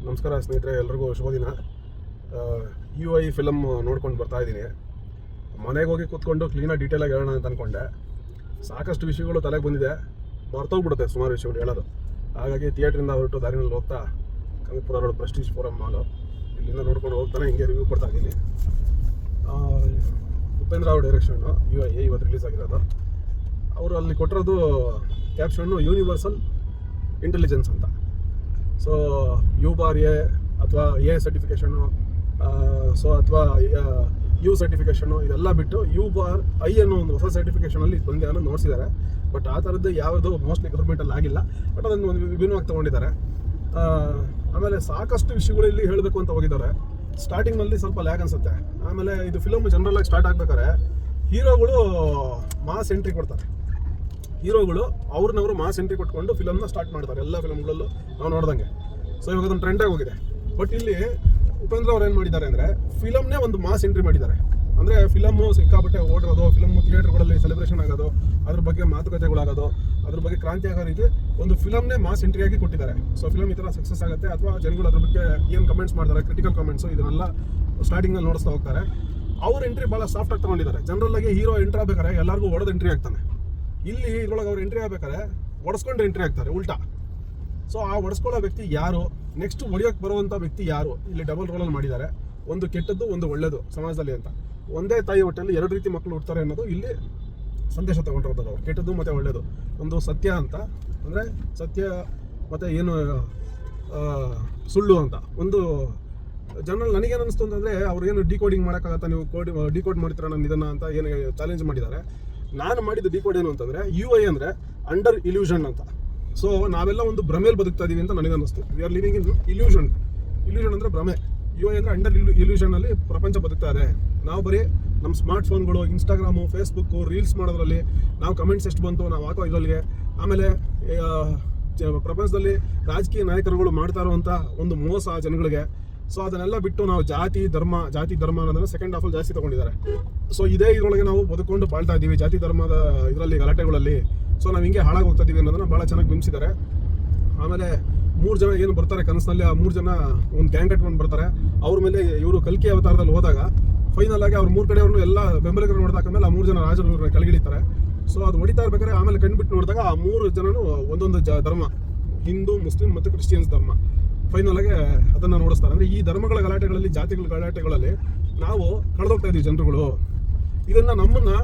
ನಮಸ್ಕಾರ ಸ್ನೇಹಿತರೆ, ಎಲ್ರಿಗೂ ಶುಭ ದಿನ. UI ಫಿಲಮ್ ನೋಡ್ಕೊಂಡು ಬರ್ತಾ ಇದ್ದೀನಿ. ಮನೆಗೆ ಹೋಗಿ ಕೂತ್ಕೊಂಡು ಕ್ಲೀನಾಗಿ ಡೀಟೇಲಾಗಿ ಹೇಳೋಣ ಅಂತ ಅಂದ್ಕೊಂಡೆ. ಸಾಕಷ್ಟು ವಿಷಯಗಳು ತಲೆಗೆ ಬಂದಿದೆ, ಮರ್ತೋಗ್ಬಿಡುತ್ತೆ ಸುಮಾರು ವಿಷಯಗಳು ಹೇಳೋದು. ಹಾಗಾಗಿ ಥಿಯೇಟ್ರಿಂದ ಹೊರಟು ದಾರಿನಲ್ಲಿ ಹೋಗ್ತಾ ಕನಕಪುರ ರೋಡ್ ಪ್ರೆಸ್ಟೀಜ್ ಫೋರಮ್ ಮಾಲು ಇಲ್ಲಿಂದ ನೋಡ್ಕೊಂಡು ಹೋಗ್ತಾನೆ ಹಿಂಗೆ ರಿವ್ಯೂ ಕೊಡ್ತಾ ಇದ್ದೀನಿ. ಉಪೇಂದ್ರ ಅವ್ರ ಡೈರೆಕ್ಷನ್ನು UI ಇವತ್ತು ರಿಲೀಸ್ ಆಗಿರೋದು. ಅವರು ಅಲ್ಲಿ ಕೊಟ್ಟಿರೋದು ಕ್ಯಾಪ್ಷನ್ನು ಯೂನಿವರ್ಸಲ್ ಇಂಟೆಲಿಜೆನ್ಸ್ ಅಂತ. ಸೊ U/A ಅಥವಾ A ಸರ್ಟಿಫಿಕೇಷನು, ಅಥವಾ U ಸರ್ಟಿಫಿಕೇಷನು ಇದೆಲ್ಲ ಬಿಟ್ಟು U/I ಅನ್ನೋ ಒಂದು ಹೊಸ ಸರ್ಟಿಫಿಕೇಷನಲ್ಲಿ ಬಂದೆ ಅನ್ನೋ ನೋಡಿಸಿದ್ದಾರೆ. ಬಟ್ ಆ ಥರದ್ದು ಯಾವುದೋ ಮೋಸ್ಟ್ಲಿ ಗೌರ್ಮೆಂಟಲ್ಲಿ ಆಗಿಲ್ಲ, ಬಟ್ ಅದನ್ನು ಒಂದು ವಿಭಿನ್ನವಾಗಿ ತೊಗೊಂಡಿದ್ದಾರೆ. ಆಮೇಲೆ ಸಾಕಷ್ಟು ವಿಷಯಗಳು ಇಲ್ಲಿ ಹೇಳಬೇಕು ಅಂತ ಹೋಗಿದ್ದಾರೆ. ಸ್ಟಾರ್ಟಿಂಗ್ನಲ್ಲಿ ಸ್ವಲ್ಪ ಲ್ಯಾಗ್ ಅನಿಸುತ್ತೆ. ಆಮೇಲೆ ಇದು ಫಿಲಮ್ ಜನರಲಾಗಿ ಸ್ಟಾರ್ಟ್ ಆಗ್ಬೇಕಾದ್ರೆ ಹೀರೋಗಳು ಮಾಸ್ ಎಂಟ್ರಿ ಕೊಡ್ತಾರೆ. ಹೀರೋಗಳು ಅವ್ರನ್ನವರು ಮಾಸ್ ಎಂಟ್ರಿ ಕೊಟ್ಕೊಂಡು ಫಿಲಮ್ನ ಸ್ಟಾರ್ಟ್ ಮಾಡ್ತಾರೆ ಎಲ್ಲ ಫಿಲಮ್ಗಳಲ್ಲೂ ನಾವು ನೋಡ್ದಂಗೆ. ಸೊ ಇವಾಗ ಅದೊಂದು ಟ್ರೆಂಡಾಗಿ ಹೋಗಿದೆ. ಬಟ್ ಇಲ್ಲಿ ಉಪೇಂದ್ರ ಅವ್ರು ಏನು ಮಾಡಿದ್ದಾರೆ ಅಂದರೆ ಫಿಲಮ್ನೇ ಒಂದು ಮಾಸ್ ಎಂಟ್ರಿ ಮಾಡಿದ್ದಾರೆ. ಅಂದರೆ ಫಿಲಮ್ಮು ಸಿಕ್ಕಾಪಟ್ಟೆ ಓಡಿರೋದು, ಫಿಲಮ್ ಥಿಯೇಟರ್ಗಳಲ್ಲಿ ಸೆಲೆಬ್ರೇಷನ್ ಆಗೋದು, ಅದ್ರ ಬಗ್ಗೆ ಮಾತುಕತೆಗಳಾಗೋದು, ಅದ್ರ ಬಗ್ಗೆ ಕ್ರಾಂತಿ ಆಗೋ ರೀತಿ ಒಂದು ಫಿಲಮ್ನೇ ಮಾಸ್ ಎಂಟ್ರಿಯಾಗಿ ಕೊಟ್ಟಿದ್ದಾರೆ. ಸೊ ಫಿಲಮ್ ಈ ಥರ ಸಕ್ಸಸ್ ಆಗುತ್ತೆ ಅಥವಾ ಜನಗಳು ಅದ್ರ ಬಗ್ಗೆ ಏನು ಕಮೆಂಟ್ಸ್ ಮಾಡ್ತಾರೆ, ಕ್ರಿಟಿಕಲ್ ಕಮೆಂಟ್ಸು, ಇದನ್ನೆಲ್ಲ ಸ್ಟಾರ್ಟಿಂಗಲ್ಲಿ ನೋಡಿಸ್ತಾ ಹೋಗ್ತಾರೆ. ಅವ್ರ ಎಂಟ್ರಿ ಭಾಳ ಸಾಫ್ಟಾಗಿ ತೊಗೊಂಡಿದ್ದಾರೆ. ಜನರಲ್ಲಾಗಿ ಹೀರೋ ಎಂಟ್ರಿ ಆಗ್ಬೇಕಾದ್ರೆ ಎಲ್ಲರಿಗೂ ಹೊಡೆದು ಎಂಟ್ರಿ ಆಗ್ತಾನೆ. ಇಲ್ಲಿ ಇದ್ರೊಳಗೆ ಅವ್ರು ಎಂಟ್ರಿ ಆಗ್ಬೇಕಾದ್ರೆ ಒಡಿಸ್ಕೊಂಡು ಎಂಟ್ರಿ ಆಗ್ತಾರೆ ಉಲ್ಟಾ. ಸೊ ಆ ಒಡಿಸ್ಕೊಳ್ಳೋ ವ್ಯಕ್ತಿ ಯಾರು, ನೆಕ್ಸ್ಟ್ ಹೊಡಿಯೋಕ್ಕೆ ಬರುವಂಥ ವ್ಯಕ್ತಿ ಯಾರು, ಇಲ್ಲಿ ಡಬಲ್ ರೋಲಲ್ಲಿ ಮಾಡಿದ್ದಾರೆ. ಒಂದು ಕೆಟ್ಟದ್ದು, ಒಂದು ಒಳ್ಳೆಯದು ಸಮಾಜದಲ್ಲಿ ಅಂತ. ಒಂದೇ ತಾಯಿ ಹೊಟ್ಟೆಯಲ್ಲಿ ಎರಡು ರೀತಿ ಮಕ್ಕಳು ಹುಡ್ತಾರೆ ಅನ್ನೋದು ಇಲ್ಲಿ ಸಂದೇಶ ತಗೊಂಡಿರೋದು ಅವರು. ಕೆಟ್ಟದ್ದು ಮತ್ತು ಒಳ್ಳೆಯದು. ಒಂದು ಸತ್ಯ ಅಂತ ಅಂದರೆ ಸತ್ಯ ಮತ್ತು ಏನು ಸುಳ್ಳು ಅಂತ. ಒಂದು ಜನರಲ್ ನನಗೇನು ಅನಿಸ್ತು ಅಂತಂದರೆ ಅವ್ರು ಏನು ಡಿಕೋಡಿಂಗ್ ಮಾಡೋಕ್ಕಾಗತ್ತಾ, ನೀವು ಡಿಕೋಡ್ ಮಾಡ್ತೀರಾ ನಾನು ಇದನ್ನು ಅಂತ ಏನು ಚಾಲೆಂಜ್ ಮಾಡಿದ್ದಾರೆ. ನಾನು ಮಾಡಿದ್ದು ಡಿಕೋಡ್ ಏನು ಅಂತಂದರೆ UI ಅಂದರೆ ಅಂಡರ್ ಇಲ್ಯೂಷನ್ ಅಂತ. ಸೊ ನಾವೆಲ್ಲ ಒಂದು ಭ್ರಮೆಯಲ್ಲಿ ಬದುಕ್ತಾ ಇದೀವಿ ಅಂತ ನನಗನ್ನಿಸ್ತು. We are living in illusion. Illusion ಅಂದರೆ ಭ್ರಮೆ. UI ಅಂದರೆ ಅಂಡರ್ ಇಲ್ಯೂಷನಲ್ಲಿ ಪ್ರಪಂಚ ಬದುಕ್ತಾ ಇದೆ. ನಾವು ಬರೀ ನಮ್ಮ ಸ್ಮಾರ್ಟ್ ಫೋನ್ಗಳು, ಇನ್ಸ್ಟಾಗ್ರಾಮು, ಫೇಸ್ಬುಕ್ಕು, ರೀಲ್ಸ್ ಮಾಡೋದ್ರಲ್ಲಿ ನಾವು ಕಮೆಂಟ್ಸ್ ಎಷ್ಟು ಬಂತು ನಾವು ಹಾಕೋ ಇದರಲ್ಲಿ, ಆಮೇಲೆ ಪ್ರಪಂಚದಲ್ಲಿ ರಾಜಕೀಯ ನಾಯಕರುಗಳು ಮಾಡ್ತಾ ಇರುವಂಥ ಒಂದು ಮೋಸ ಜನಗಳಿಗೆ. ಸೊ ಅದನ್ನೆಲ್ಲ ಬಿಟ್ಟು ನಾವು ಜಾತಿ ಧರ್ಮ ಅನ್ನೋದನ್ನು ಸೆಕೆಂಡ್ ಹಾಫಲ್ಲಿ ಜಾಸ್ತಿ ತೊಗೊಂಡಿದ್ದಾರೆ. ಸೊ ಇದೇ ಇದರೊಳಗೆ ನಾವು ಬದುಕೊಂಡು ಬಾಳ್ತಾ ಇದ್ದೀವಿ ಜಾತಿ ಧರ್ಮದ ಇದರಲ್ಲಿ ಗಲಾಟೆಗಳಲ್ಲಿ. ಸೊ ನಾವು ಹಿಂಗೆ ಹಾಳಾಗಿ ಹೋಗ್ತಾ ಇದ್ದೀವಿ ಅನ್ನೋದನ್ನು ಭಾಳ ಚೆನ್ನಾಗಿ ಬಿಂಬಿಸಿದ್ದಾರೆ. ಆಮೇಲೆ 3 ಜನ ಏನು ಬರ್ತಾರೆ ಕನಸಿನಲ್ಲಿ, ಆ 3 ಜನ ಒಂದು ಗ್ಯಾಂಗ್ ಕಟ್ಕೊಂಡು ಬರ್ತಾರೆ. ಅವ್ರ ಮೇಲೆ ಇವರು ಕಲ್ಕಿ ಅವತಾರದಲ್ಲಿ ಹೋದಾಗ ಫೈನಲ್ ಆಗಿ ಅವ್ರ 3 ಕಡೆಯವ್ರನ್ನು ಎಲ್ಲ ಬೆಂಬಲಿಗರು ನೋಡಿದಾದ್ಮೇಲೆ ಆ 3 ಜನ ರಾಜರು ಇವ್ರನ್ನ ಕೆಳಗಿಳಿತಾರೆ. ಸೊ ಅದು ಹೊಡಿತಾ ಇರ್ಬೇಕಾದ್ರೆ ಆಮೇಲೆ ಕಣ್ಬಿಟ್ಟು ನೋಡಿದಾಗ ಆ 3 ಜನನು ಒಂದೊಂದು ಧರ್ಮ, ಹಿಂದೂ, ಮುಸ್ಲಿಂ ಮತ್ತು ಕ್ರಿಶ್ಚಿಯನ್ಸ್ ಧರ್ಮ. ಫೈನಲ್ ಆಗಿ ಅದನ್ನು ನೋಡಿಸ್ತಾರೆ. ಅಂದರೆ ಈ ಧರ್ಮಗಳ ಗಲಾಟೆಗಳಲ್ಲಿ, ಜಾತಿಗಳ ಗಲಾಟೆಗಳಲ್ಲಿ ನಾವು ಕಳೆದೋಗ್ತಾ ಇದ್ದೀವಿ ಜನರುಗಳು. ಇದನ್ನು ನಮ್ಮನ್ನು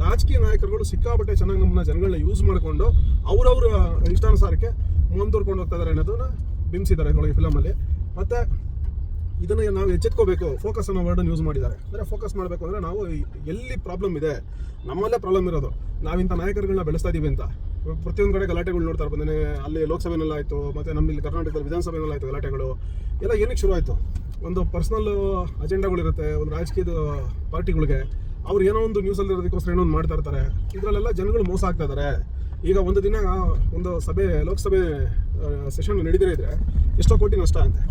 ರಾಜಕೀಯ ನಾಯಕರುಗಳು ಸಿಕ್ಕಾಪಟ್ಟೆ ಚೆನ್ನಾಗಿ ನಮ್ಮನ್ನ ಜನಗಳನ್ನ ಯೂಸ್ ಮಾಡಿಕೊಂಡು ಅವ್ರವ್ರ ಇಷ್ಟಾನುಸಾರಕ್ಕೆ ಮುಂದುವರ್ಕೊಂಡು ಹೋಗ್ತಾ ಇದ್ದಾರೆ ಅನ್ನೋದನ್ನ ಬಿಂಬಿಸಿದ್ದಾರೆ ಇದರೊಳಗೆ ಫಿಲಮಲ್ಲಿ. ಮತ್ತು ಇದನ್ನು ನಾವು ಎಚ್ಚೆತ್ಕೋಬೇಕು. ಫೋಕಸ್ ಅನ್ನೋ ವರ್ಡನ್ನು ಯೂಸ್ ಮಾಡಿದ್ದಾರೆ. ಅಂದರೆ ಫೋಕಸ್ ಮಾಡಬೇಕು ಅಂದರೆ ನಾವು ಎಲ್ಲಿ ಪ್ರಾಬ್ಲಮ್ ಇದೆ, ನಮ್ಮಲ್ಲೇ ಪ್ರಾಬ್ಲಮ್ ಇರೋದು. ನಾವಿಂಥ ನಾಯಕರುಗಳನ್ನ ಬೆಳೆಸ್ತಾ ಇದ್ದೀವಿ ಅಂತ ಪ್ರತಿಯೊಂದು ಕಡೆ ಗಲಾಟೆಗಳು ನೋಡ್ತಾ ಬಂದೇ. ಅಲ್ಲಿ ಲೋಕಸಭೆನಲ್ಲಾಯಿತು, ಮತ್ತು ನಮ್ಮಲ್ಲಿ ಕರ್ನಾಟಕದಲ್ಲಿ ವಿಧಾನಸಭೆನಲ್ಲಾಯಿತು ಗಲಾಟೆಗಳು. ಎಲ್ಲ ಏನಕ್ಕೆ ಶುರು ಆಯಿತು? ಒಂದು ಪರ್ಸ್ನಲ್ ಅಜೆಂಡಾಗಳಿರುತ್ತೆ ಒಂದು ರಾಜಕೀಯದ ಪಾರ್ಟಿಗಳಿಗೆ. ಅವ್ರು ಏನೋ ಒಂದು ನ್ಯೂಸಲ್ಲಿ ಇರೋದಕ್ಕೋಸ್ಕರ ಏನೋ ಒಂದು ಮಾಡ್ತಾ ಇರ್ತಾರೆ. ಇದರಲ್ಲೆಲ್ಲ ಜನಗಳು ಮೋಸ ಆಗ್ತಾ ಇದ್ದಾರೆ. ಈಗ ಒಂದು ದಿನ ಒಂದು ಲೋಕಸಭೆ ಸೆಷನ್ ನಡೀದೇ ಇದ್ರೆ ಎಷ್ಟೋ ಕೋಟಿ ನಷ್ಟ ಅಂತೆ.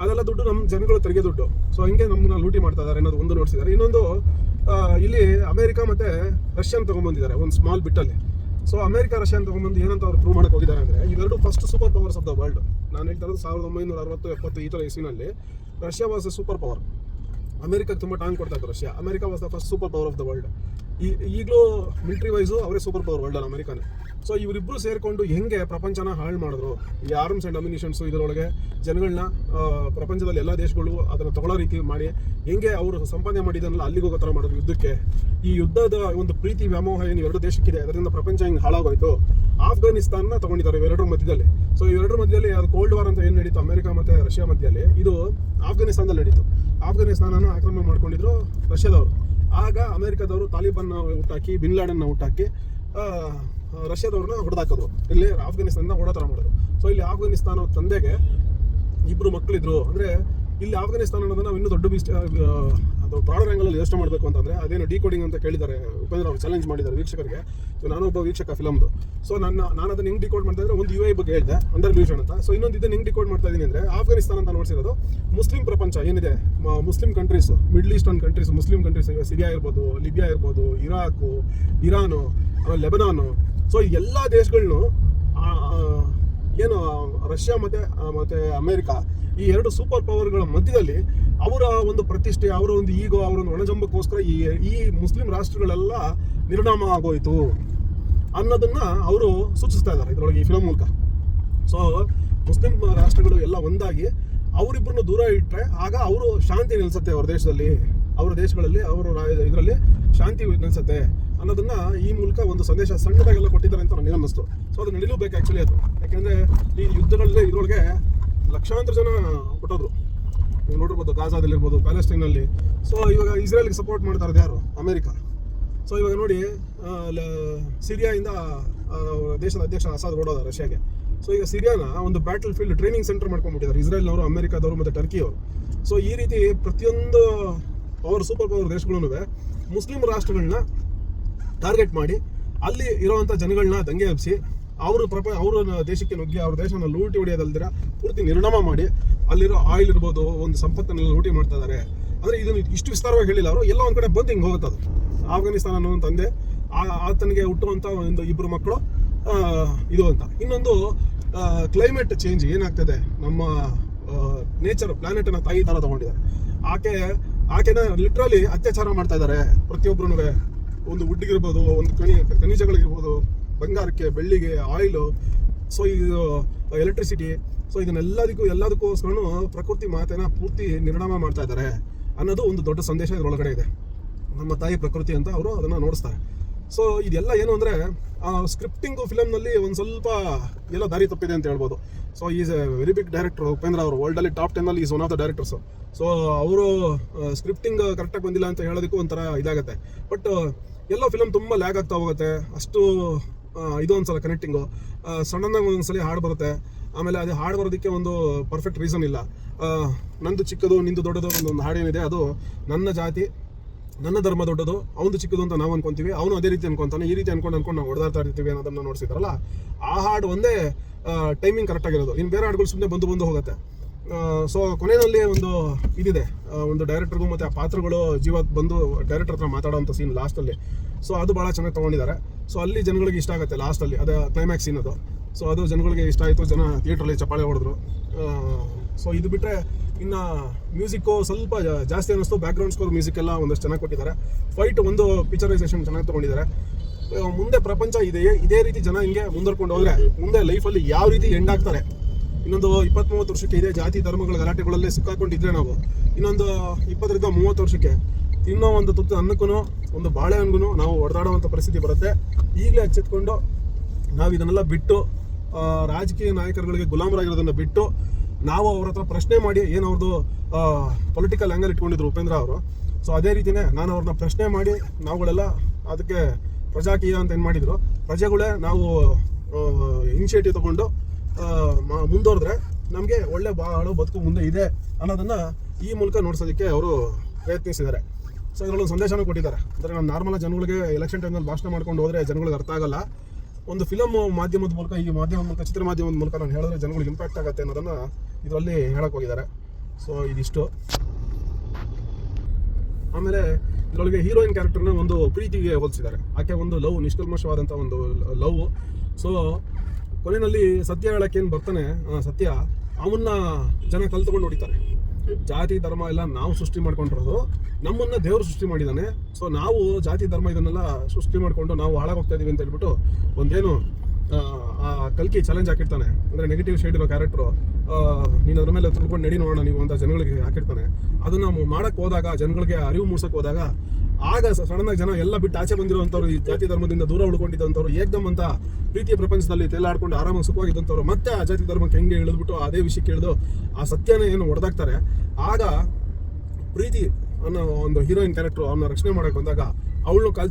ಅದೆಲ್ಲ ದುಡ್ಡು ನಮ್ಮ ಜನಗಳು ತೆರಿಗೆ ದುಡ್ಡು. ಸೊ ಹಿಂಗೆ ನಮ್ಮನ್ನ ಲೂಟಿ ಮಾಡ್ತಾ ಇದ್ದಾರೆ ಅನ್ನೋದು ಒಂದು ನೋಡ್ತಿದ್ದಾರೆ. ಇನ್ನೊಂದು ಇಲ್ಲಿ ಅಮೇರಿಕಾ ಮತ್ತು ರಷ್ಯಾನ್ ತೊಗೊಂಬಂದಿದ್ದಾರೆ ಒಂದು ಸ್ಮಾಲ್ ಬಿಟ್ಟಲ್ಲಿ. ಸೊ ಅಮೇರಿಕಾ ರಷ್ಯಾನ್ ತೊಗೊಂಬಂದು ಏನಂತ ಅವ್ರು ಪ್ರೂವ್ ಮಾಡೋಕೆ ಹೋಗಿದ್ದಾರೆ ಅಂದರೆ ಇವೆರಡು first super powers of the world. ನಾನು ಹೇಳ್ತಾ ಇರೋದು 1960-70 ಈ ಥರ ಇಸ್ವಿನಲ್ಲಿ Russia was a super power. ಅಮೇರಿಕಾಗೆ ತುಂಬ ಟಾಂಗ್ ಕೊಡ್ತಾ ಇತ್ತು Russia. America was the first super power of the world. ಈಗಲೂ ಮಿಲಿಟರಿ ವೈಸು ಅವರೇ ಸೂಪರ್ ಪವರ್ ವರ್ಲ್ಡ್ ಅಲ್ಲಿ ಅಮೇರಿಕಾನೇ. ಸೊ ಇವರಿಬ್ಬರು ಸೇರಿಕೊಂಡು ಹೆಂಗೆ ಪ್ರಪಂಚನ ಹಾಳು ಮಾಡಿದ್ರು, ಈ ಆರ್ಮ್ಸ್ ಆ್ಯಂಡ್ ಅಮ್ಯುನಿಷನ್ಸು ಇದರೊಳಗೆ ಜನಗಳನ್ನ ಪ್ರಪಂಚದಲ್ಲಿ ಎಲ್ಲ ದೇಶಗಳು ಅದನ್ನು ತಗೊಳ್ಳೋ ರೀತಿ ಮಾಡಿ ಹೆಂಗೆ ಅವರು ಸಂಪಾದನೆ ಮಾಡಿದ್ದನ್ನೆಲ್ಲ ಅಲ್ಲಿಗೆ ಹೋಗೋ ಥರ ಮಾಡಿದ್ರು ಯುದ್ಧಕ್ಕೆ. ಈ ಯುದ್ಧದ ಒಂದು ಪ್ರೀತಿ ವ್ಯಾಮೋಹ ಏನು ಎರಡು ದೇಶಕ್ಕಿದೆ, ಅದರಿಂದ ಪ್ರಪಂಚ ಹಿಂಗೆ ಹಾಳಾಗೋಯ್ತು. ಆಫ್ಘಾನಿಸ್ತಾನ ತಗೊಂಡಿದ್ದಾರೆ ಇವೆರಡರ ಮಧ್ಯದಲ್ಲಿ. ಸೊ ಇವೆರಡರ ಮಧ್ಯದಲ್ಲಿ ಅದು ಕೋಲ್ಡ್ ವಾರ್ ಅಂತ ಏನು ನಡೀತು ಅಮೇರಿಕಾ ಮತ್ತು ರಷ್ಯಾ ಮಧ್ಯದಲ್ಲಿ, ಇದು ಆಫ್ಘಾನಿಸ್ತಾನದಲ್ಲಿ ನಡೀತು. ಆಫ್ಘಾನಿಸ್ತಾನನ ಆಕ್ರಮಣ ಮಾಡ್ಕೊಂಡಿದ್ರು ರಷ್ಯಾದವರು. ಆಗ ಅಮೇರಿಕಾದವರು ತಾಲಿಬಾನ್ನ ಹುಟ್ಟಾಕಿ, ಬಿನ್ ಲಾಡನ್ನ ಹುಟ್ಟಾಕಿ ರಷ್ಯಾದವ್ರನ್ನ ಹೊಡೆದಾಕೋದು. ಇಲ್ಲಿ ಆಫ್ಘಾನಿಸ್ತಾನದಿಂದ ಹೊಡೋ ಥರ ಮಾಡೋದು. ಸೊ ಇಲ್ಲಿ ಆಫ್ಘಾನಿಸ್ತಾನ ತಂದೆಗೆ 2 ಮಕ್ಕಳಿದ್ರು. ಅಂದರೆ ಇಲ್ಲಿ ಆಫ್ಘಾನಿಸ್ತಾನ ಅನ್ನೋದನ್ನ ನಾವು ಇನ್ನೂ ದೊಡ್ಡ ಅದು ಬ್ರಾಡರ್ ಆ್ಯಂಗಲಲ್ಲಿ ಯೋಚನೆ ಮಾಡಬೇಕು ಅಂತಂದರೆ ಅದೇನು ಡಿಕೋಡಿಂಗ್ ಅಂತ ಕೇಳಿದ್ದಾರೆ ಉಪೇಂದ್ರ ಅವರು, ಚಾಲೆಂಜ್ ಮಾಡಿದ್ದಾರೆ ವೀಕ್ಷಕರಿಗೆ. ಸೊ ನಾನೊಬ್ಬ ವೀಕ್ಷಕ ಫಿಲಮ್ದು. ಸೊ ನಾನು ಅದನ್ನು ಹೆಂಗೆ ಡಿಕೋಡ್ ಮಾಡ್ತಾ ಇದ್ದರೆ ಒಂದು UI ಬಗ್ಗೆ ಹೇಳಿದೆ, ಅಂಡರ್ ಇಲ್ಯೂಷನ್ ಅಂತ. ಸೊ ಇನ್ನೊಂದು ಇದನ್ನು ಹೆಂಗೆ ಡಿಕೋಡ್ ಮಾಡ್ತಾ ಇದ್ದೀನಿ ಅಂದರೆ ಆಫ್ಘಾನಿಸ್ತಾನ ಅಂತ ನೋಡಿಸಿರೋದು ಮುಸ್ಲಿಂ ಪ್ರಪಂಚ ಏನಿದೆ, Muslim countries, middle eastern countries, Muslim countries, Syria ಇರ್ಬೋದು, ಲಿಬಿಯಾ ಇರ್ಬೋದು, ಇರಾಕು, ಇರಾನು, ಆಮೇಲೆ ಲೆಬನಾನು. ಸೊ ಎಲ್ಲ ದೇಶಗಳನ್ನು ಏನು ರಷ್ಯಾ ಮತ್ತು ಅಮೇರಿಕಾ ಈ ಎರಡು ಸೂಪರ್ ಪವರ್ಗಳ ಮಧ್ಯದಲ್ಲಿ ಅವರ ಒಂದು ಪ್ರತಿಷ್ಠೆ, ಅವರ ಒಂದು ಈಗೋ, ಅವರ ಒಂದು ಒಣಜಂಬಕ್ಕೋಸ್ಕರ ಈ ಮುಸ್ಲಿಂ ರಾಷ್ಟ್ರಗಳೆಲ್ಲ ನಿರ್ನಾಮ ಆಗೋಯ್ತು ಅನ್ನೋದನ್ನ ಅವರು ಸೂಚಿಸ್ತಾ ಇದ್ದಾರೆ ಇದರೊಳಗೆ ಈ ಫಿಲಂ ಮೂಲಕ. ಸೊ ಮುಸ್ಲಿಂ ರಾಷ್ಟ್ರಗಳು ಎಲ್ಲ ಒಂದಾಗಿ ಅವರಿಬ್ಬರನ್ನು ದೂರ ಇಟ್ಟರೆ ಆಗ ಅವರು ಶಾಂತಿ ನೆಲೆಸುತ್ತೆ, ಅವ್ರ ದೇಶದಲ್ಲಿ, ಅವರ ದೇಶಗಳಲ್ಲಿ, ಅವರ ಇದರಲ್ಲಿ ಶಾಂತಿ ನೆಲೆಸುತ್ತೆ ಅನ್ನೋದನ್ನ ಈ ಮೂಲಕ ಒಂದು ಸಂದೇಶ ಸಣ್ಣದಾಗೆಲ್ಲ ಕೊಟ್ಟಿದ್ದಾರೆ ಅಂತ ನನಗೆ ಅನ್ನಿಸ್ತು. ಸೊ ಅದು ನಡೀಲೇಬೇಕು ಆ್ಯಕ್ಚುಲಿ ಅದು. ಯಾಕೆಂದರೆ ಈ ಯುದ್ಧಗಳಲ್ಲಿ ಇದರೊಳಗೆ ಲಕ್ಷಾಂತರ ಜನ ಹುಟ್ಟೋದ್ರು. ನೀವು ನೋಡಿರ್ಬೋದು ಗಾಜಾದಲ್ಲಿರ್ಬೋದು, ಪ್ಯಾಲೆಸ್ಟೈನಲ್ಲಿ. ಸೊ ಇವಾಗ ಇಸ್ರೇಲ್ಗೆ ಸಪೋರ್ಟ್ ಮಾಡ್ತಾ ಇರೋದು ಯಾರು? ಅಮೆರಿಕ. ಸೊ ಇವಾಗ ನೋಡಿ ಸಿರಿಯಾದಿಂದ ದೇಶದ ಅಧ್ಯಕ್ಷ ಅಸಾದ್ ಓಡೋದ ರಷ್ಯಾಗೆ. ಸೊ ಈಗ ಸಿರಿಯಾನ ಒಂದು ಬ್ಯಾಟಲ್ ಫೀಲ್ಡ್ ಟ್ರೈನಿಂಗ್ ಸೆಂಟರ್ ಮಾಡ್ಕೊಂಡ್ಬಿಟ್ಟಿದ್ದಾರೆ ಇಸ್ರೇಲ್ನವರು, ಅಮೆರಿಕದವರು ಮತ್ತು ಟರ್ಕಿಯವರು. ಸೊ ಈ ರೀತಿ ಪ್ರತಿಯೊಂದು ಸೂಪರ್ ಪವರ್ ದೇಶಗಳೂ ಮುಸ್ಲಿಂ ರಾಷ್ಟ್ರಗಳನ್ನ ಟಾರ್ಗೆಟ್ ಮಾಡಿ ಅಲ್ಲಿ ಇರೋವಂಥ ಜನಗಳನ್ನ ದಂಗೆ ಎಬ್ಬಿಸಿ ಅವ್ರ ದೇಶಕ್ಕೆ ನುಗ್ಗಿ ಅವ್ರ ದೇಶನ ಲೂಟಿ ಹೊಡೆಯೋದಲ್ದಿರ ಪೂರ್ತಿ ನಿರ್ನಾಮ ಮಾಡಿ ಅಲ್ಲಿರೋ ಆಯಿಲ್ ಇರ್ಬೋದು, ಒಂದು ಸಂಪತ್ತನ್ನೆಲ್ಲ ಲೂಟಿ ಮಾಡ್ತಾ ಇದ್ದಾರೆ. ಅಂದರೆ ಇದನ್ನು ಇಷ್ಟು ವಿಸ್ತಾರವಾಗಿ ಹೇಳಿಲ್ಲ ಅವರು. ಎಲ್ಲ ಒಂದು ಕಡೆ ಬಂದು ಹಿಂಗೆ ಹೋಗುತ್ತೆ ಅದು. ಆಫ್ಘಾನಿಸ್ತಾನ ಅನ್ನೋ ತಂದೆ ಆತನಿಗೆ ಹುಟ್ಟುವಂಥ ಒಂದು ಇಬ್ಬರು ಮಕ್ಕಳು ಇದು ಅಂತ. ಇನ್ನೊಂದು ಕ್ಲೈಮೇಟ್ ಚೇಂಜ್ ಏನಾಗ್ತದೆ, ನಮ್ಮ ನೇಚರ್ ಪ್ಲಾನೆಟನ್ನು ತಾಯಿ ಥರ ತಗೊಂಡಿದ್ದಾರೆ. ಆಕೆನ ಲಿಟ್ರಲಿ ಅತ್ಯಾಚಾರ ಮಾಡ್ತಾ ಇದ್ದಾರೆ ಪ್ರತಿಯೊಬ್ಬರೂ. ಒಂದು ವುಡ್ಗಿರ್ಬೋದು, ಒಂದು ಖನಿಜಗಳಿರ್ಬೋದು, ಬಂಗಾರಕ್ಕೆ, ಬೆಳ್ಳಿಗೆ, ಆಯಿಲು, ಸೊ ಇದು ಎಲೆಕ್ಟ್ರಿಸಿಟಿ, ಸೊ ಎಲ್ಲದಕ್ಕೋಸ್ಕರನೂ ಪ್ರಕೃತಿ ಮಾತೆನ ಪೂರ್ತಿ ನಿರ್ನಾಮ ಮಾಡ್ತಾ ಇದ್ದಾರೆ ಅನ್ನೋದು ಒಂದು ದೊಡ್ಡ ಸಂದೇಶ ಇದರೊಳಗಡೆ ಇದೆ. ನಮ್ಮ ತಾಯಿ ಪ್ರಕೃತಿ ಅಂತ ಅವರು ಅದನ್ನು ನೋಡಿಸ್ತಾರೆ. ಸೊ ಇದೆಲ್ಲ ಏನು ಅಂದರೆ ಸ್ಕ್ರಿಪ್ಟಿಂಗು ಫಿಲಮ್ನಲ್ಲಿ ಒಂದು ಸ್ವಲ್ಪ ಎಲ್ಲ ದಾರಿ ತಪ್ಪಿದೆ ಅಂತ ಹೇಳ್ಬೋದು. So is a very big director Upendra ಅವರು, ವರ್ಲ್ಡಲ್ಲಿ top 10 is one of the directors. So ಅವರು ಸ್ಕ್ರಿಪ್ಟಿಂಗ್ ಕರೆಕ್ಟಾಗಿ ಬಂದಿಲ್ಲ ಅಂತ ಹೇಳೋದಕ್ಕೂ ಒಂಥರ ಇದಾಗುತ್ತೆ. ಬಟ್ ಎಲ್ಲ ಫಿಲಮ್ ತುಂಬ ಲ್ಯಾಗ್ ಆಗ್ತಾ ಹೋಗುತ್ತೆ. ಅಷ್ಟು ಇದು ಒಂದ್ಸಲ ಕನೆಕ್ಟಿಂಗು ಸಡನ್ನಾಗಿ ಒಂದೊಂದ್ಸಲ ಹಾಡು ಬರುತ್ತೆ. ಆಮೇಲೆ ಅದು ಹಾಡು ಬರೋದಕ್ಕೆ ಒಂದು ಪರ್ಫೆಕ್ಟ್ ರೀಸನ್ ಇಲ್ಲ. ನಂದು ಚಿಕ್ಕದು ನಿಂದು ದೊಡ್ಡದು ಒಂದು ಹಾಡೇನಿದೆ, ಅದು ನನ್ನ ಜಾತಿ ನನ್ನ ಧರ್ಮ ದೊಡ್ಡದು, ಅವನು ಚಿಕ್ಕದು ಅಂತ ನಾವು ಅನ್ಕೊಂತೀವಿ, ಅವನು ಅದೇ ರೀತಿ ಅನ್ಕೊಂತಾನೆ, ಈ ರೀತಿ ಅನ್ಕೊಂಡು ನಾವು ಹೊಡೆದಾಡ್ತಾ ಇರ್ತೀವಿ ಅನ್ನೋದನ್ನು ನೋಡ್ಸಿದ್ರಲ್ಲ. ಆ ಹಾಡು ಒಂದೇ ಟೈಮಿಂಗ್ ಕರೆಕ್ಟಾಗಿರೋದು. ಇನ್ನು ಬೇರೆ ಹಾಡುಗಳು ಸುಮ್ಮನೆ ಬಂದು ಹೋಗುತ್ತೆ. ಸೊ ಕೊನೆಯಲ್ಲಿ ಒಂದು ಇದಿದೆ, ಒಂದು ಡೈರೆಕ್ಟರ್ಗೂ ಮತ್ತು ಆ ಪಾತ್ರಗಳು ಜೀವ ಬಂದು ಡೈರೆಕ್ಟರ್ ಹತ್ರ ಮಾತಾಡೋವಂಥ ಸೀನ್ ಲಾಸ್ಟಲ್ಲಿ. ಸೊ ಅದು ಭಾಳ ಚೆನ್ನಾಗಿ ತೊಗೊಂಡಿದ್ದಾರೆ. ಸೊ ಅಲ್ಲಿ ಜನಗಳಿಗೆ ಇಷ್ಟ ಆಗುತ್ತೆ ಲಾಸ್ಟಲ್ಲಿ, ಅದು ಕ್ಲೈಮ್ಯಾಕ್ಸ್ ಸೀನ್ ಅದು. ಸೊ ಅದು ಜನಗಳಿಗೆ ಇಷ್ಟ ಆಯಿತು, ಜನ ಥಿಯೇಟ್ರಲ್ಲಿ ಚಪ್ಪಾಳೆ ಹೊಡೆದ್ರು. ಸೊ ಇದು ಬಿಟ್ಟರೆ ಇನ್ನು ಮ್ಯೂಸಿಕ್ಕು ಸ್ವಲ್ಪ ಜಾಸ್ತಿ ಅನ್ನಿಸ್ತು. ಬ್ಯಾಕ್ಗ್ರೌಂಡ್ ಸ್ಕೋರ್ ಮ್ಯೂಸಿಕ್ ಎಲ್ಲ ಒಂದಷ್ಟು ಚೆನ್ನಾಗಿ ಕೊಟ್ಟಿದ್ದಾರೆ. ಫೈಟ್ ಒಂದು ಪಿಕ್ಚರೈಸೇಷನ್ ಚೆನ್ನಾಗಿ ತೊಗೊಂಡಿದ್ದಾರೆ. ಮುಂದೆ ಪ್ರಪಂಚ ಇದೇ ರೀತಿ ಜನ ಹಿಂಗೆ ಮುಂದುವರ್ಕೊಂಡು ಹೋದರೆ ಮುಂದೆ ಲೈಫಲ್ಲಿ ಯಾವ ರೀತಿ ಎಂಡ್ ಆಗ್ತಾರೆ, ಇನ್ನೊಂದು 20-30 ವರ್ಷಕ್ಕೆ ಇದೇ ಜಾತಿ ಧರ್ಮಗಳ ಗಲಾಟೆಗಳಲ್ಲೇ ಸಿಕ್ಕಾಕೊಂಡಿದ್ರೆ ನಾವು ಇನ್ನೊಂದು 20-30 ವರ್ಷಕ್ಕೆ ತಿನ್ನೋ ಒಂದು ತುತ್ತು ಅನ್ನಕ್ಕೂ ಒಂದು ಬಾಳೆಹಣ್ಣಿಗೂ ನಾವು ಹೊಡೆದಾಡುವಂಥ ಪರಿಸ್ಥಿತಿ ಬರುತ್ತೆ. ಈಗಲೇ ಎಚ್ಚೆತ್ಕೊಂಡು ನಾವು ಇದನ್ನೆಲ್ಲ ಬಿಟ್ಟು ರಾಜಕೀಯ ನಾಯಕರುಗಳಿಗೆ ಗುಲಾಮರಾಗಿರೋದನ್ನು ಬಿಟ್ಟು ನಾವು ಅವ್ರ ಹತ್ರ ಪ್ರಶ್ನೆ ಮಾಡಿ, ಏನು ಅವ್ರದ್ದು ಪೊಲಿಟಿಕಲ್ ಆ್ಯಂಗಲ್ ಇಟ್ಕೊಂಡಿದ್ರು ಉಪೇಂದ್ರ ಅವರು. ಸೊ ಅದೇ ರೀತಿಯೇ ನಾನು ಅವ್ರನ್ನ ಪ್ರಶ್ನೆ ಮಾಡಿ ನಾವುಗಳೆಲ್ಲ ಅದಕ್ಕೆ ಪ್ರಜಾಕೀಯ ಅಂತ ಏನು ಮಾಡಿದ್ರು, ಪ್ರಜೆಗಳೇ ನಾವು ಇನಿಷಿಯೇಟಿವ್ ತೊಗೊಂಡು ಮುಂದುವರೆದ್ರೆ ನಮಗೆ ಒಳ್ಳೆ ಬಾಳು ಬದುಕು ಮುಂದೆ ಇದೆ ಅನ್ನೋದನ್ನು ಈ ಮೂಲಕ ನೋಡ್ಸೋದಕ್ಕೆ ಅವರು ಪ್ರಯತ್ನಿಸಿದ್ದಾರೆ. ಸೊ ಇದರಲ್ಲೊಂದು ಸಂದೇಶನೂ ಕೊಟ್ಟಿದ್ದಾರೆ. ಅಂದರೆ ನಾವು ನಾರ್ಮಲ್ ಜನಗಳಿಗೆ ಎಲೆಕ್ಷನ್ ಟೈಮ್ನಲ್ಲಿ ಭಾಷಣ ಮಾಡ್ಕೊಂಡು ಹೋದರೆ ಜನಗಳಿಗೆ ಅರ್ಥ ಆಗಲ್ಲ. ಒಂದು ಫಿಲಮ್ ಮಾಧ್ಯಮದ ಮೂಲಕ, ಈ ಮಾಧ್ಯಮದ ಮೂಲಕ, ಚಿತ್ರ ಮಾಧ್ಯಮದ ಮೂಲಕ ನಾನು ಹೇಳಿದ್ರೆ ಜನಗಳಿಗೆ ಇಂಪ್ಯಾಕ್ಟ್ ಆಗುತ್ತೆ ಅನ್ನೋದನ್ನು ಇದರಲ್ಲಿ ಹೇಳಕ್ಕೆ ಹೋಗಿದ್ದಾರೆ. ಸೊ ಇದಿಷ್ಟು. ಆಮೇಲೆ ಇದರೊಳಗೆ ಹೀರೋಯಿನ್ ಕ್ಯಾರೆಕ್ಟರ್ನ ಒಂದು ಪ್ರೀತಿಗೆ ಹೋಲಿಸಿದ್ದಾರೆ. ಆಕೆ ಒಂದು ನಿಷ್ಕಲ್ಮಶವಾದಂಥ ಒಂದು ಲವ್. ಸೊ ಕೊನೆಯಲ್ಲಿ ಸತ್ಯ ಹೇಳಕ್ಕೇನು ಬರ್ತಾನೆ ಸತ್ಯ, ಅವನ್ನ ಜನ ಕಲ್ತ್ಕೊಂಡು ಹೊಡಿತಾರೆ. ಜಾತಿ ಧರ್ಮ ಎಲ್ಲ ನಾವು ಸೃಷ್ಟಿ ಮಾಡ್ಕೊಂಡಿರೋದು, ನಮ್ಮನ್ನ ದೇವರು ಸೃಷ್ಟಿ ಮಾಡಿದ್ದಾನೆ. ಸೊ ನಾವು ಜಾತಿ ಧರ್ಮ ಇದನ್ನೆಲ್ಲ ಸೃಷ್ಟಿ ಮಾಡಿಕೊಂಡು ನಾವು ಹಾಳಾಗೋಗ್ತಾ ಇದೀವಿ ಅಂತ ಹೇಳ್ಬಿಟ್ಟು ಒಂದೇನು ಕಲ್ಕಿ ಚಾಲೆಂಜ್ ಹಾಕಿರ್ತಾನೆ. ಅಂದರೆ ನೆಗೆಟಿವ್ ಶೇಡ್ ಇರೋ ಕ್ಯಾರೆಕ್ಟ್ರು, ನೀನು ಅದ್ರ ಮೇಲೆ ತಿಳ್ಕೊಂಡು ನಡಿ ನೋಡೋಣ ನೀವು ಅಂತ ಜನಗಳಿಗೆ ಹಾಕಿರ್ತಾನೆ. ಅದನ್ನು ಮಾಡೋಕ್ಕೆ ಹೋದಾಗ, ಜನಗಳಿಗೆ ಅರಿವು ಮೂಡ್ಸೋಕೆ ಹೋದಾಗ, ಆಗ ಸಡನ್ನಾಗಿ ಜನ ಎಲ್ಲ ಬಿಟ್ಟು ಆಚೆ ಬಂದಿರುವಂಥವ್ರು, ಈ ಜಾತಿ ಧರ್ಮದಿಂದ ದೂರ ಉಳ್ಕೊಂಡಿದ್ದಂಥವ್ರು, ಏಕ್ದಮ್ ಅಂತ ಪ್ರೀತಿಯ ಪ್ರಪಂಚದಲ್ಲಿ ತೇಲಾಡ್ಕೊಂಡು ಆರಾಮಾಗಿ ಸುಖವಾಗಿದ್ದಂಥವ್ರು ಮತ್ತೆ ಆ ಜಾತಿ ಧರ್ಮಕ್ಕೆ ಹೆಂಗೆ ಇಳಿದ್ಬಿಟ್ಟು ಅದೇ ವಿಷಯಕ್ಕೆ ಇಳಿದು ಆ ಸತ್ಯನ ಏನು ಹೊಡೆದಾಕ್ತಾರೆ. ಆಗ ಪ್ರೀತಿ ಅನ್ನೋ ಒಂದು ಹೀರೋಯಿನ್ ಕ್ಯಾರೆಕ್ಟ್ರು ಅವನ್ನ ರಕ್ಷಣೆ ಮಾಡೋಕೆ ಬಂದಾಗ ಅವಳು ಕಾಲು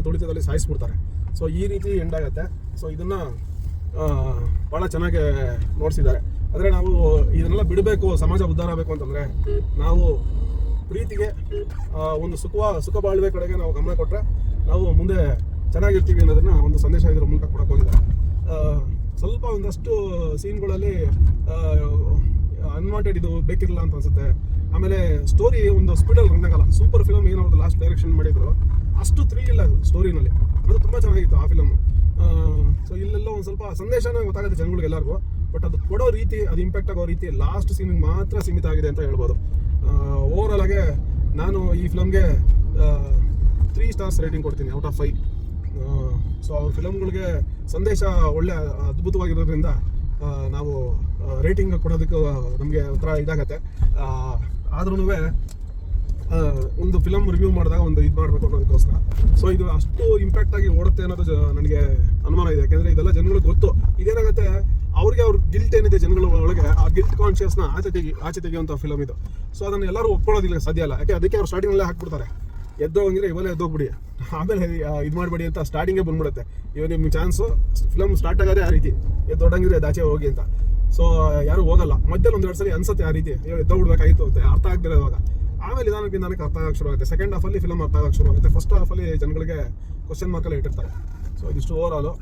ತುಳಿತದಲ್ಲಿ ಸಾಯಿಸ್ಬಿಡ್ತಾರೆ. ಸೊ ಈ ರೀತಿ ಎಂಡ್ ಆಗುತ್ತೆ. ಸೊ ಇದನ್ನು ಭಾಳ ಚೆನ್ನಾಗಿ ನೋಡಿಸಿದ್ದಾರೆ. ಅಂದರೆ ನಾವು ಇದನ್ನೆಲ್ಲ ಬಿಡಬೇಕು, ಸಮಾಜ ಉದ್ಧಾರ ಆಗಬೇಕು ಅಂತಂದರೆ ನಾವು ಪ್ರೀತಿಗೆ ಒಂದು ಸುಖ ಬಾಳ್ವೆ ಕಡೆಗೆ ನಾವು ಗಮನ ಕೊಟ್ಟರೆ ನಾವು ಮುಂದೆ ಚೆನ್ನಾಗಿರ್ತೀವಿ ಅನ್ನೋದನ್ನು ಒಂದು ಸಂದೇಶ ಇದರ ಮೂಲಕ ಕೊಡಕ್ಕೆ ಹೋಗಿದ್ದಾರೆ. ಸ್ವಲ್ಪ ಒಂದಷ್ಟು ಸೀನ್ಗಳಲ್ಲಿ ಅನ್ವಾಂಟೆಡ್ ಇದು ಬೇಕಿರಲ್ಲ ಅಂತ ಅನಿಸುತ್ತೆ. ಆಮೇಲೆ ಸ್ಟೋರಿ ಒಂದು ಸ್ಪೀಡಲ್ಲಿ ರನ್ ಆಗಲ್ಲ. ಸೂಪರ್ ಫಿಲಮ್ ಏನು ಅವ್ರದ್ದು ಲಾಸ್ಟ್ ಡೈರೆಕ್ಷನ್ ಮಾಡಿದ್ರು ಅಷ್ಟು ಥ್ರಿಲ್ ಇಲ್ಲ ಸ್ಟೋರಿನಲ್ಲಿ. ಅದು ತುಂಬ ಚೆನ್ನಾಗಿತ್ತು ಆ ಫಿಲಮ್. ಸೊ ಇಲ್ಲೆಲ್ಲ ಒಂದು ಸ್ವಲ್ಪ ಸಂದೇಶನ ಗೊತ್ತಾಗುತ್ತೆ ಜನಗಳಿಗೆ ಎಲ್ಲರಿಗೂ. ಬಟ್ ಅದು ಕೊಡೋ ರೀತಿ, ಅದು ಇಂಪ್ಯಾಕ್ಟ್ ಆಗೋ ರೀತಿ ಲಾಸ್ಟ್ ಸೀನಿಗೆ ಮಾತ್ರ ಸೀಮಿತ ಆಗಿದೆ ಅಂತ ಹೇಳ್ಬೋದು. ಓವರಾಲ್ ಆಗಿ ನಾನು ಈ ಫಿಲಮ್ಗೆ 3 ಸ್ಟಾರ್ಸ್ ರೇಟಿಂಗ್ ಕೊಡ್ತೀನಿ ಔಟ್ ಆಫ್ 5. ಸೊ ಅವ್ರ ಫಿಲಮ್ಗಳಿಗೆ ಸಂದೇಶ ಒಳ್ಳೆ ಅದ್ಭುತವಾಗಿರೋದ್ರಿಂದ ನಾವು ರೇಟಿಂಗ್ ಕೊಡೋದಕ್ಕೆ ನಮಗೆ ಒಂಥರ ಇದಾಗತ್ತೆ. ಆದ್ರೂ ಒಂದು ಫಿಲಮ್ ರಿವ್ಯೂ ಮಾಡಿದಾಗ ಒಂದು ಇದು ಮಾಡಬೇಕು ಅನ್ನೋದಕ್ಕೋಸ್ಕರ. ಸೊ ಇದು ಅಷ್ಟು ಇಂಪ್ಯಾಕ್ಟ್ ಆಗಿ ಓಡುತ್ತೆ ಅನ್ನೋದು ನನಗೆ ಅನುಮಾನ ಇದೆ. ಯಾಕೆಂದರೆ ಇದೆಲ್ಲ ಜನಗಳಿಗೆ ಗೊತ್ತು. ಇದೇನಾಗುತ್ತೆ, ಅವ್ರಿಗೆ ಅವ್ರ ಗಿಲ್ಟ್ ಏನಿದೆ ಜನಗಳ ಒಳಗೆ, ಆ ಗಿಲ್ಟ್ ಕಾನ್ಷಿಯಸ್ನ ಆಚೆ ತೆಗೆಯುವಂಥ ಫಿಲಮ್ ಇದು. ಸೊ ಅದನ್ನು ಎಲ್ಲರೂ ಒಪ್ಕೊಳ್ಳೋದಿಲ್ಲ, ಸಾಧ್ಯ ಇಲ್ಲ. ಯಾಕೆ ಅದಕ್ಕೆ ಅವ್ರು ಸ್ಟಾರ್ಟಿಂಗಲ್ಲೇ ಹಾಕ್ಬಿಡ್ತಾರೆ, ಎದ್ದೋಗಿದ್ರೆ ಇವೆಲ್ಲ ಎದ್ದೋಗ್ಬಿಡಿ, ಆಮೇಲೆ ಇದು ಮಾಡಬೇಡಿ ಅಂತ ಸ್ಟಾರ್ಟಿಂಗೇ ಬಂದ್ಬಿಡುತ್ತೆ. ಇವಾಗ ನಿಮ್ಗೆ ಚಾನ್ಸು ಫಿಲಮ್ ಸ್ಟಾರ್ಟ್ ಆಗೋದೇ ಆ ರೀತಿ, ಎದ್ದೊಡಂಗಿದ್ರೆ ಆಚೆ ಹೋಗಿ ಅಂತ. ಸೊ ಯಾರು ಹೋಗಲ್ಲ. ಮಧ್ಯದಲ್ಲಿ 1-2 ಸಲ ಅನ್ಸುತ್ತೆ ಆ ರೀತಿ, ಎದ್ದೋಗ್ಬಿಡ್ಬೇಕಾಗಿತ್ತು ಅಂತ ಅರ್ಥ ಆಗ್ತಿರೋವಾಗ. ಆಮೇಲೆ ನಿಧಾನಕ್ಕೆ ಅರ್ಥ ಆಗಕ್ಕೆ ಶುರು ಆಗುತ್ತೆ. ಸೆಕೆಂಡ್ ಹಾಫಲ್ಲಿ ಫಿಲಮ್ ಅರ್ಥ ಆಗಕ್ಕೆ ಶುರು ಆಗುತ್ತೆ. ಫಸ್ಟ್ ಹಾಫಲ್ಲಿ ಜನಗಳಿಗೆ ಕ್ವಶನ್ ಮಾರ್ಕಲ್ಲಿ ಇಟ್ಟಿರ್ತಾರೆ. ಸೊ ಇದಿಷ್ಟು ಓವರಾಲು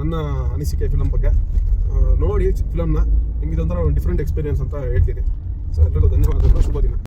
ನನ್ನ ಅನಿಸಿಕೆ ಫಿಲಮ್ ಬಗ್ಗೆ. ನೋಡಿ ಫಿಲಮ್ನ, ನಿಮಗೆ ಇದೊಂಥರ ಡಿಫ್ರೆಂಟ್ ಎಕ್ಸ್ಪೀರಿಯನ್ಸ್ ಅಂತ ಹೇಳ್ತೀನಿ. ಸೊ ಎಲ್ಲರಿಗೂ ಧನ್ಯವಾದಗಳು, ಶುಭ ದಿನ.